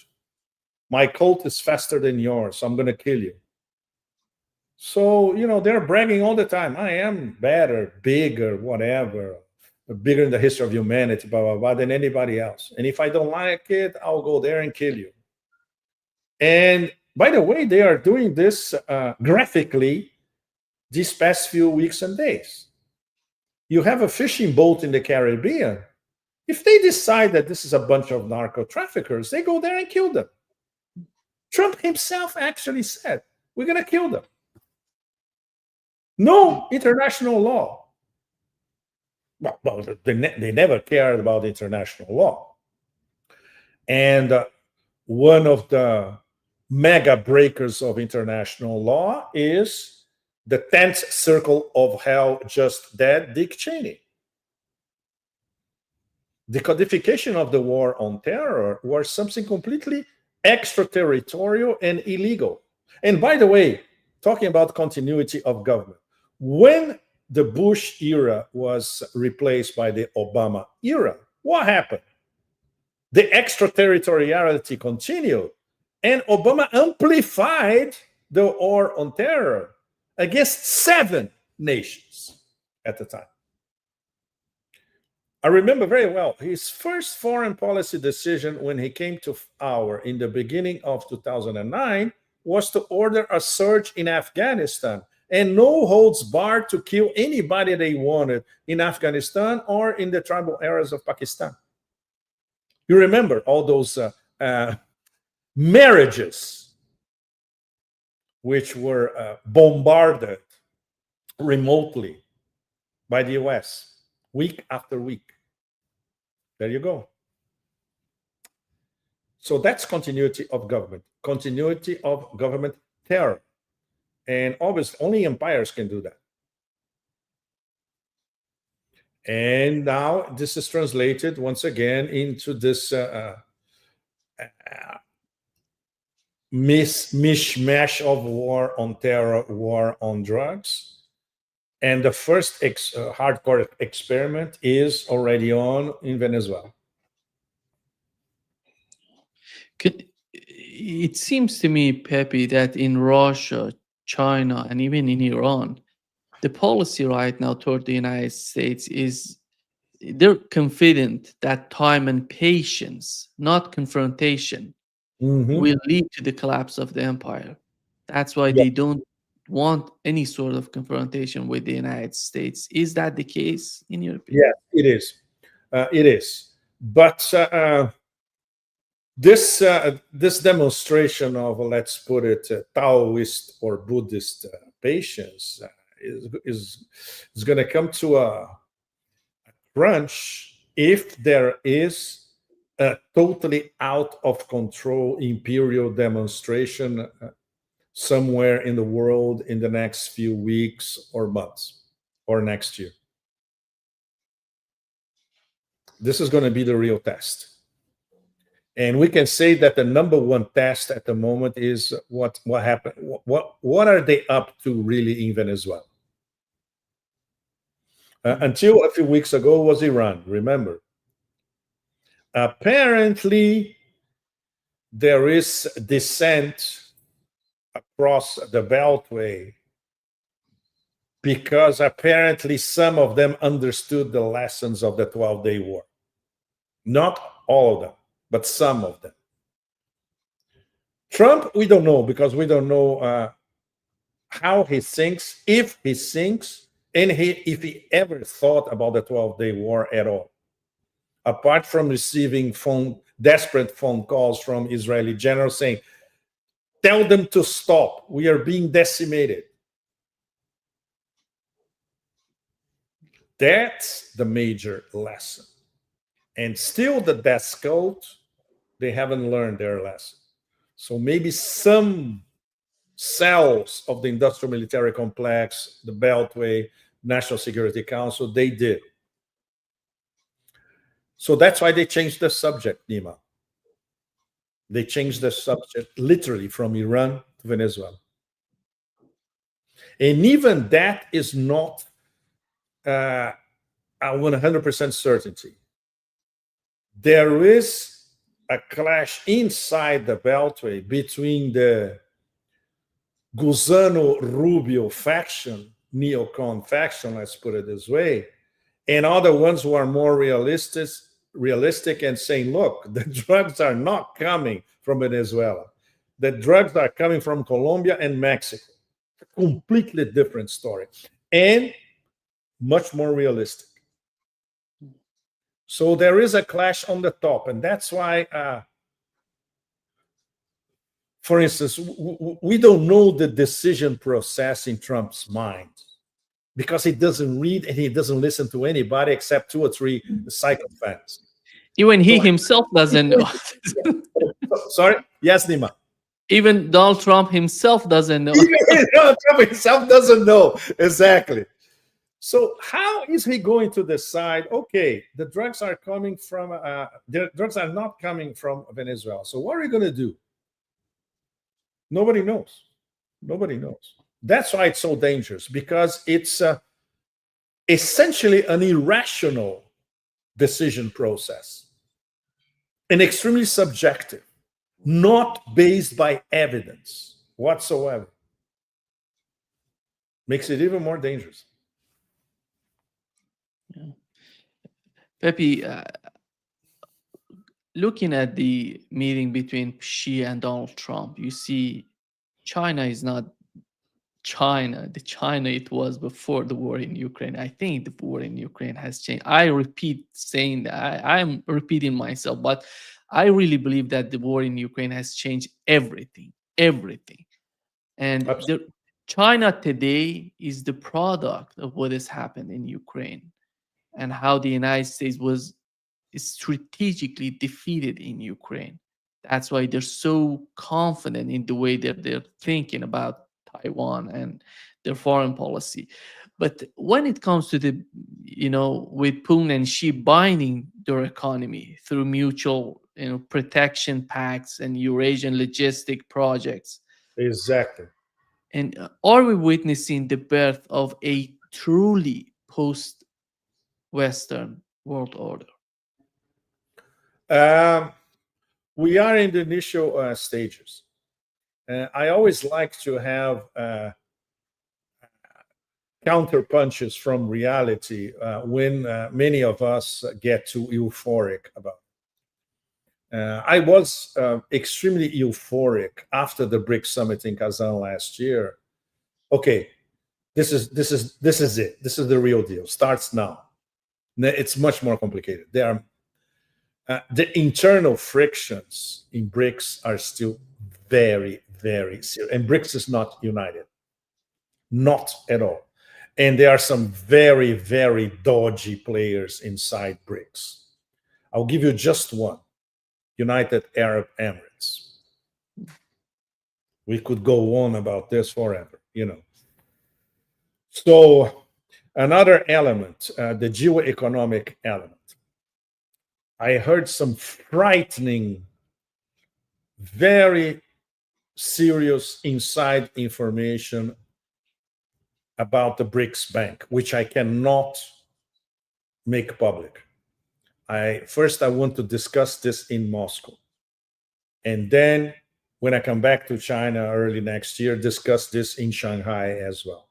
My Colt is faster than yours, so I'm going to kill you. So, they're bragging all the time. I am better, bigger, whatever, bigger in the history of humanity, blah, blah, blah, than anybody else. And if I don't like it, I'll go there and kill you. And by the way, they are doing this graphically these past few weeks and days. You have a fishing boat in the Caribbean. If they decide that this is a bunch of narco traffickers, they go there and kill them. Trump himself actually said, we're going to kill them. No international law. Well, they never cared about international law. And one of the mega breakers of international law is the 10th circle of hell just dead Dick Cheney. The codification of the war on terror was something completely extraterritorial and illegal. And by the way, talking about continuity of government, when the Bush era was replaced by the Obama era, what happened? The extraterritoriality continued, and Obama amplified the war on terror against 7 nations at the time. I remember very well his first foreign policy decision when he came to power in the beginning of 2009 was to order a surge in Afghanistan and no holds barred to kill anybody they wanted in Afghanistan or in the tribal areas of Pakistan. You remember all those marriages which were bombarded remotely by the US week after week. There you go. So that's continuity of government terror. And obviously, only empires can do that. And now this is translated once again into this mishmash of war on terror, war on drugs. And the first hardcore experiment is already on in Venezuela. It seems to me, Pepe, that in Russia, China, and even in Iran, the policy right now toward the United States is they're confident that time and patience, not confrontation, will lead to the collapse of the empire. That's why they don't want any sort of confrontation with the United States. Is that the case in your opinion? Yes, it is. It is. But this demonstration of, let's put it, Taoist or Buddhist patience is going to come to a crunch if there is a totally out of control imperial demonstration somewhere in the world in the next few weeks or months or next year. This is going to be the real test. And we can say that the number one test at the moment is what happened. What are they up to really in Venezuela? Until a few weeks ago was Iran, remember. Apparently, there is dissent across the Beltway because apparently some of them understood the lessons of the 12-day war. Not all of them, but some of them. Trump, we don't know, because we don't know how he thinks, if he thinks, and if he ever thought about the 12-day war at all. Apart from receiving desperate phone calls from Israeli generals saying, tell them to stop, we are being decimated. That's the major lesson. And still the death cult, they haven't learned their lesson. So maybe some cells of the industrial military complex, the Beltway, National Security Council, they did. So that's why they changed the subject, Nima. They changed the subject literally from Iran to Venezuela. And even that is not a 100% certainty. There is a clash inside the Beltway between the Gusano Rubio faction, neocon faction, let's put it this way, and other ones who are more realistic and saying, look, the drugs are not coming from Venezuela. The drugs are coming from Colombia and Mexico. A completely different story and much more realistic. So there is a clash on the top, and that's why, for instance, we don't know the decision process in Trump's mind because he doesn't read and he doesn't listen to anybody except 2 or 3 psychopaths. Even he So, himself doesn't know. sorry, yes, Nima. Even Donald Trump himself doesn't know. Even Donald Trump himself doesn't know exactly. So how is he going to decide? Okay, the drugs are coming from the drugs are not coming from Venezuela. So what are you going to do? Nobody knows. Nobody knows. That's why it's so dangerous, because it's essentially an irrational decision process and extremely subjective, not based by evidence whatsoever. Makes it even more dangerous. Yeah. Pepe, looking at the meeting between Xi and Donald Trump, you see China is not China, the China it was before the war in Ukraine. I think the war in Ukraine has changed. I repeat saying that I'm repeating myself, but I really believe that the war in Ukraine has changed everything, everything. And Absolutely. the China today is the product of what has happened in Ukraine and how the United States was strategically defeated in Ukraine. That's why they're so confident in the way that they're thinking about Taiwan and their foreign policy. But when it comes to the, with Putin and Xi binding their economy through mutual, protection pacts and Eurasian logistic projects, Exactly. and are we witnessing the birth of a truly post-Western world order? Um, we are in the initial stages. I always like to have counter punches from reality when many of us get too euphoric about it. I was extremely euphoric after the BRICS summit in Kazan last year. Okay, this is it. This is the real deal. Starts now. It's much more complicated. There are the internal frictions in BRICS are still very, very serious, and BRICS is not united, not at all. And there are some very, very dodgy players inside BRICS. I'll give you just one: United Arab Emirates. We could go on about this forever. So another element, the geoeconomic element. I heard some frightening, very serious inside information about the BRICS Bank, which I cannot make public. I want to discuss this in Moscow, and then when I come back to China early next year, discuss this in Shanghai as well.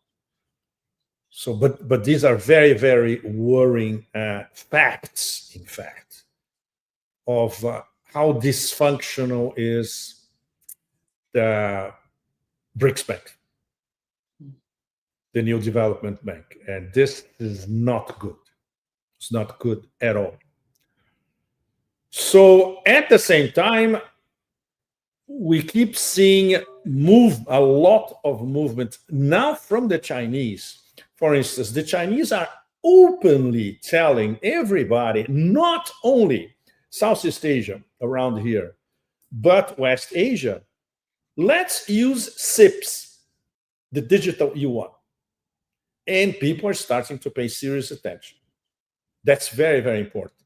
So, but these are very, very worrying facts, in fact, of how dysfunctional is the BRICS Bank, the new development bank. And this is not good. It's not good at all. So at the same time, we keep seeing a lot of movement now from the Chinese. For instance, the Chinese are openly telling everybody, not only Southeast Asia around here, but West Asia, let's use CIPS, the digital yuan. And people are starting to pay serious attention. That's very, very important.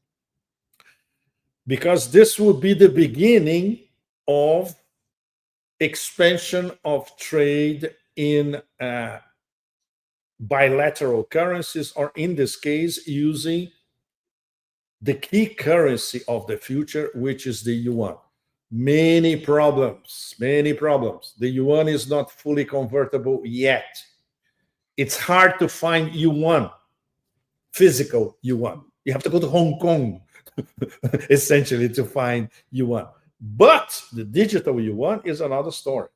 Because this will be the beginning of expansion of trade in bilateral currencies, or in this case, using the key currency of the future, which is the yuan. Many problems, many problems. The yuan is not fully convertible yet. It's hard to find yuan, physical yuan. You have to go to Hong Kong, essentially, to find yuan. But the digital yuan is another story.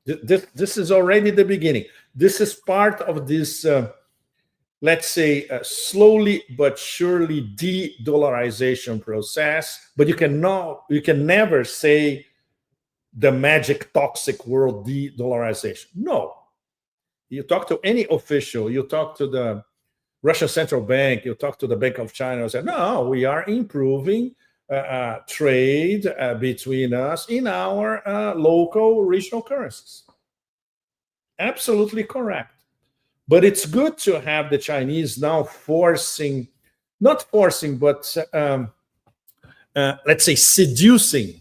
This is already the beginning. This is part of this, let's say, slowly but surely de-dollarization process. But you can never say the magic toxic word de-dollarization. No. You talk to any official, you talk to the Russian central bank, you talk to the Bank of China and say, no, we are improving trade between us in our local regional currencies. Absolutely correct. But it's good to have the Chinese now forcing, not forcing, but let's say seducing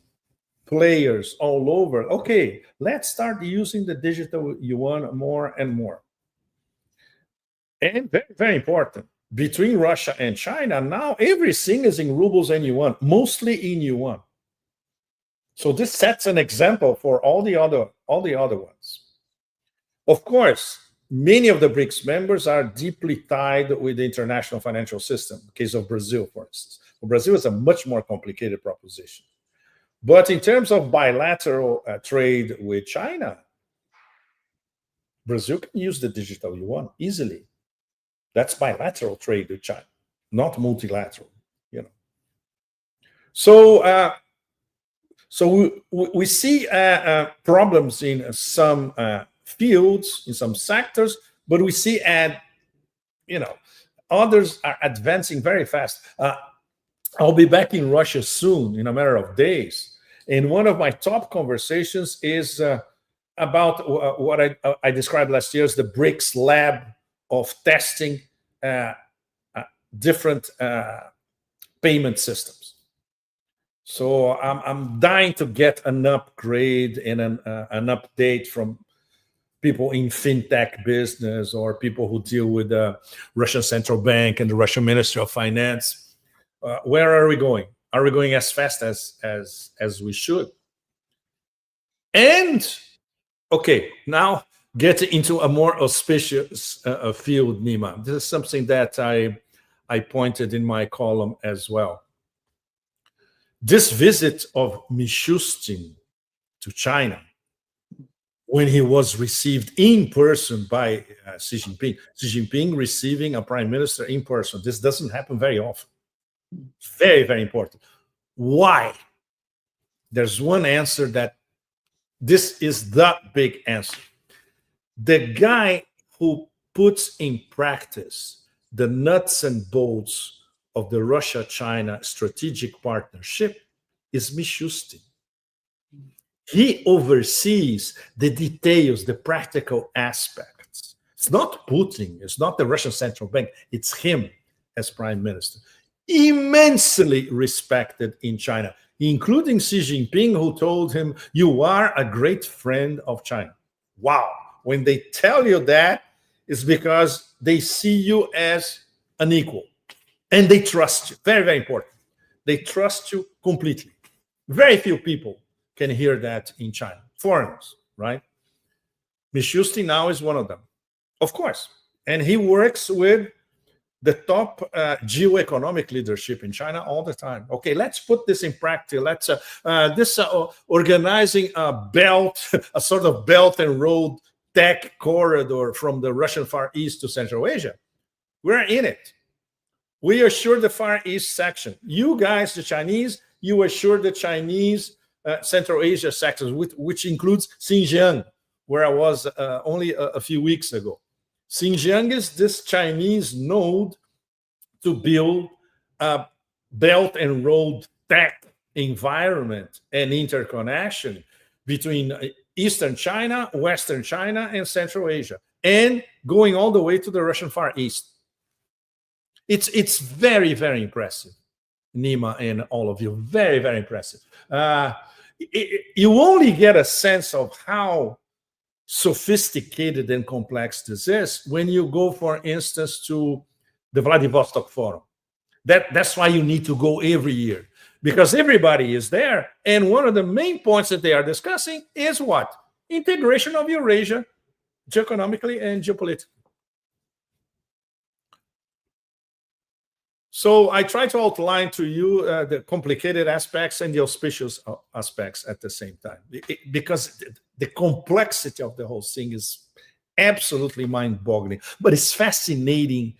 players all over. Okay, let's start using the digital yuan more and more. And very, very important, between Russia and China, now everything is in rubles and yuan, mostly in yuan. So this sets an example for all the other ones. Of course, many of the BRICS members are deeply tied with the international financial system. In the case of Brazil, for instance. Well, Brazil is a much more complicated proposition. But in terms of bilateral trade with China, Brazil can use the digital yuan easily. That's bilateral trade with China, not multilateral. So we see problems in some fields, in some sectors, but we see others are advancing very fast. I'll be back in Russia soon, in a matter of days, and one of my top conversations is about what I described last year as the BRICS lab of testing different payment systems. So I'm dying to get an upgrade and an update from people in fintech business or people who deal with the Russian Central Bank and the Russian Ministry of Finance. Where are we going? Are we going as fast as we should? And okay, now get into a more auspicious field, Nima. This is something that I pointed in my column as well. This visit of Mishustin to China, when he was received in person by Xi Jinping, Xi Jinping receiving a prime minister in person, this doesn't happen very often. It's very, very important. Why? There's one answer that this is the big answer. The guy who puts in practice the nuts and bolts of the Russia-China strategic partnership is Mishustin. He oversees the details, the practical aspects. It's not Putin, it's not the Russian Central Bank, it's him as prime minister. Immensely respected in China, including Xi Jinping, who told him, "You are a great friend of China." Wow. When they tell you that, it's because they see you as an equal and they trust you. Very, very important. They trust you completely. Very few people can hear that in China. Foreigners, right? Mishustin now is one of them, of course. And he works with the top geoeconomic leadership in China all the time. Okay, let's put this in practice. Let's organizing a belt, a sort of belt and road tech corridor from the Russian Far East to Central Asia. We're in it. We assure the Far East section. You guys, the Chinese, you assure the Chinese Central Asia sectors, which includes Xinjiang, where I was only a few weeks ago. Xinjiang is this Chinese node to build a belt and road tech environment and interconnection between Eastern China, Western China, and Central Asia, and going all the way to the Russian Far East. It's very, very impressive, Nima and all of you. Very, very impressive. You only get a sense of how sophisticated and complex this is when you go, for instance, to the Vladivostok Forum. That's why you need to go every year, because everybody is there. And one of the main points that they are discussing is what? Integration of Eurasia, geoeconomically and geopolitically. So I try to outline to you the complicated aspects and the auspicious aspects at the same time, because the complexity of the whole thing is absolutely mind-boggling, but it's fascinating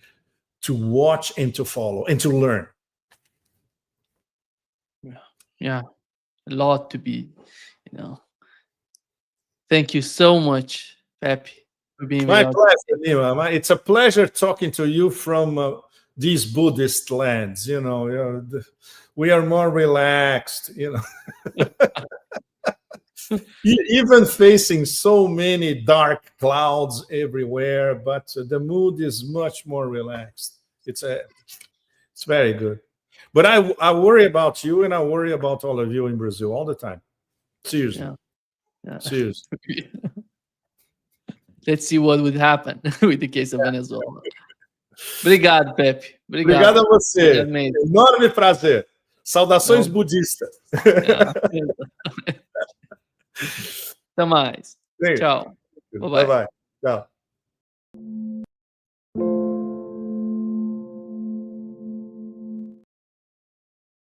to watch and to follow and to learn. Yeah, a lot to be, Thank you so much, Pepe. for being My with us. pleasure, Nima. It's a pleasure talking to you from these Buddhist lands. We are more relaxed. Even facing so many dark clouds everywhere, but the mood is much more relaxed. It's very good. But I worry about you, and I worry about all of you in Brazil all the time. Seriously. Yeah. Seriously. Let's see what would happen with the case of Venezuela. Obrigado, Pepe. Obrigado a você. Obrigado mesmo. Enorme prazer. Saudações Não. budistas. Até mais. Sim. Tchau. Bye bye. Tchau.